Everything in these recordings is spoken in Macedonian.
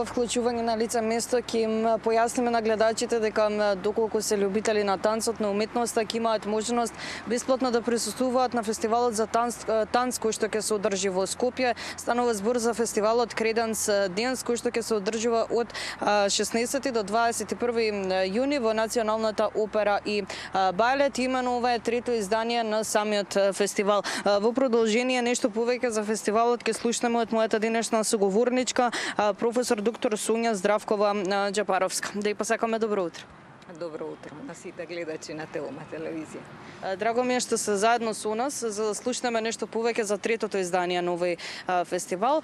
вклучување на лица место ќе им појасниме на гледачите дека доколку се љубители на танцот, на уметноста, ќе имаат можност бесплатно да присуствуваат на фестивалот за танц кој што ќе се одржи во Скопје. Станува збор за фестивалот Креденс Денс кој што ќе се одржува од 16 до 21 јуни во Националната опера и балет. Имено ова е трето издание на самиот фестивал. Во продолжение нешто повеќе за фестивалот ќе слушнеме од мојата денешна соговорничка, професор доктор Сонја Здравкова Џапаровска. Да ја посакаме добро утро. Добро утро на сите гледачи на Телма телевизија. Драго ми е што се заедно со нас за да слушнеме нешто повеќе за третото издание на овој фестивал.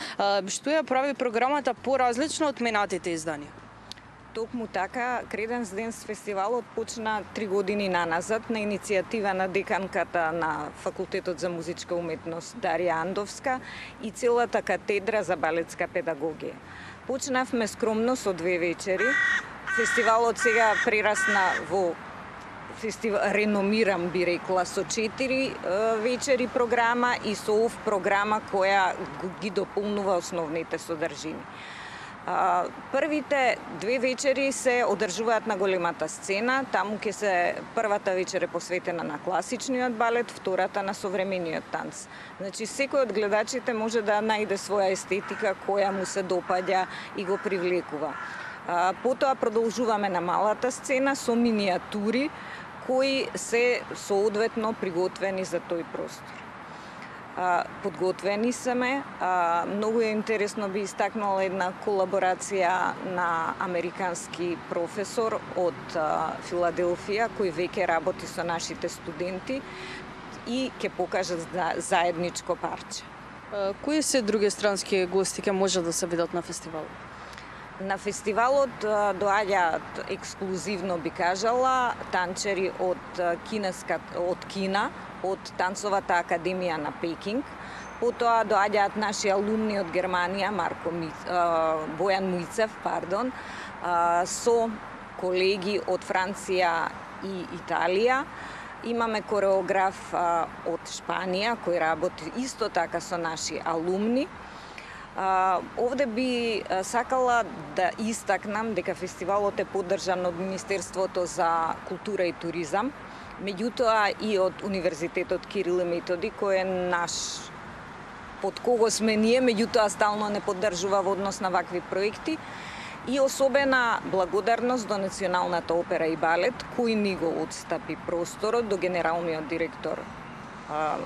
Што ја прави програмата поразлично од минатите изданија? Токму така, Креденс Денс фестивалот почна 3 години наназад на иницијатива на деканката на Факултетот за музичка уметност Дарија Андовска и целата катедра за балетска педагогија. Почнавме скромно со 2 вечери. Фестивалот сега прерасна во реномиран, би рекла, со 4 вечери програма и со ов програма која ги дополнува основните содржини. Првите 2 вечери се одржуваат на големата сцена, таму ќе се првата вечер е посветена на класичниот балет, втората на современиот танц. Значи секој од гледачите може да најде своја естетика која му се допаѓа и го привлекува. Потоа продолжуваме на малата сцена со миниатури кои се соодветно приготвени за тој простор. Подготвени сме. Многу е интересно, би истакнала една колаборација на американски професор од Филаделфија, кој веќе работи со нашите студенти и ќе покаже заедничко парче. Кои се други странски гости ќе може да се видат на фестивалот? На фестивалот доаѓаат ексклузивно, би кажала, танчери од Кина, од Танцовата академија на Пекинг. Потоа доаѓаат наши алумни од Германија, Бојан Мујцев, со колеги од Франција и Италија. Имаме кореограф од Шпанија кој работи исто така со наши алумни. Овде би сакала да истакнам дека фестивалот е поддржан од Министерството за култура и туризам, меѓутоа и од Универзитетот Кирил и Методи, кој е наш, под кого сме ние, меѓутоа стално не поддржува во однос на вакви проекти. И особена благодарност до Националната опера и балет, кој ни го отстапи просторот, до генералниот директор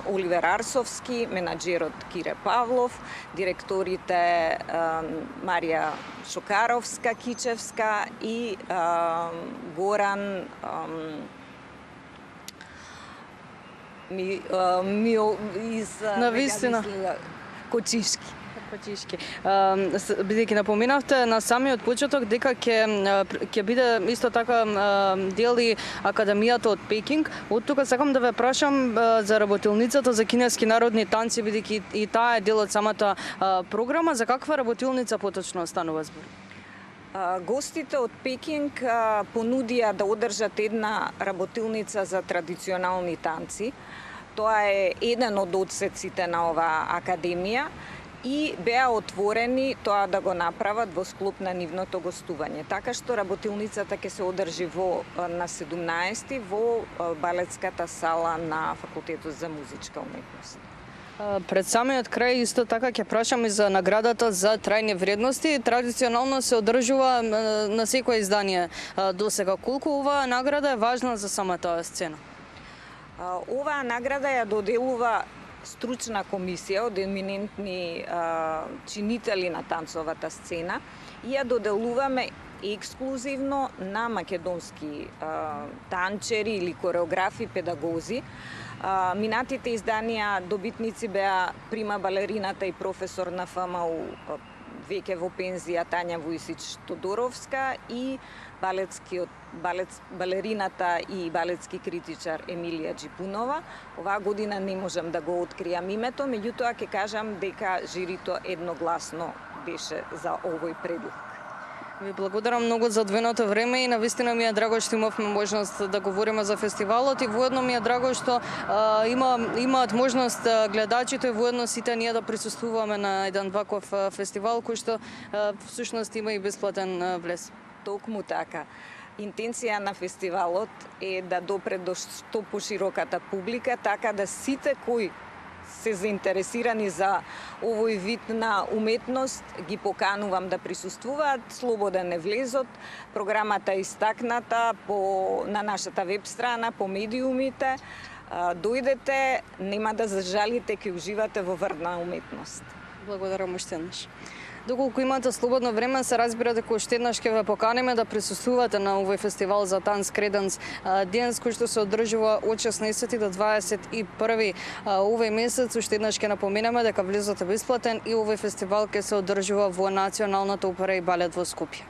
Оливер Арсовски, менаџерот Кире Павлов, директорите Марија Шокаровска-Кичевска и Горан Навистина Кочишки. Бидејќи напоминавте на самиот почеток дека ќе биде исто така дел и Академијата од Пекинг. Од тука сакам да ве прашам за работилницата за кинески народни танци, бидејќи и таа е дел од самата програма. За каква работилница поточно станува збор? Гостите од Пекинг понудија да одржат една работилница за традиционални танци. Тоа е еден од одсеците на оваа академија и беа отворени тоа да го направат во склоп на нивното гостување. Така што работилницата ќе се одржи на 17 во балетската сала на Факултетот за музичка уметност. Пред самиот крај исто така ќе прашам и за наградата за трајни вредности. Традиционално се одржува на секое издание досега. Колку оваа награда е важна за самата сцена? Оваа награда ја доделува стручна комисија од еминентни чинители на танцовата сцена и ја доделуваме ексклузивно на македонски танчери или кореографи, педагози. Минатите изданија добитници беа прима балерината и професор на ФМУ веќе во пензија Тања Вујсич-Тодоровска и балерината и балетски критичар Емилија Джипунова. Оваа година не можам да го откријам името, меѓутоа ќе кажам дека жирито едногласно беше за овој предлог. Ви благодарам многу за одвоеното време и навистина ми е драго што имавме можност да говориме за фестивалот и воедно ми е драго што имаат можност гледачите воедно сите ние да присуствуваме на еден ваков фестивал кој што всушност има и бесплатен влез. Токму така. Интенција на фестивалот е да допре до што пошироката публика, така да сите кои се заинтересирани за овој вид на уметност ги поканувам да присуствуваат. Слободен е влезот. Програмата е истакната на нашата веб страна, по медиумите. Дојдете, нема да зажалите, ќе уживате во врна уметност. Благодарам уште еднаш. Доколку имате слободно време, се разбира дека уште еднаш ќе ве поканиме да присуствувате на овој фестивал за танц Креденс денес, кој што се одржува од 16 до 21 овој месец. Уште еднаш ќе напоменеме дека влезот е бесплатен и овој фестивал ќе се одржува во Националната опера и балет во Скопје.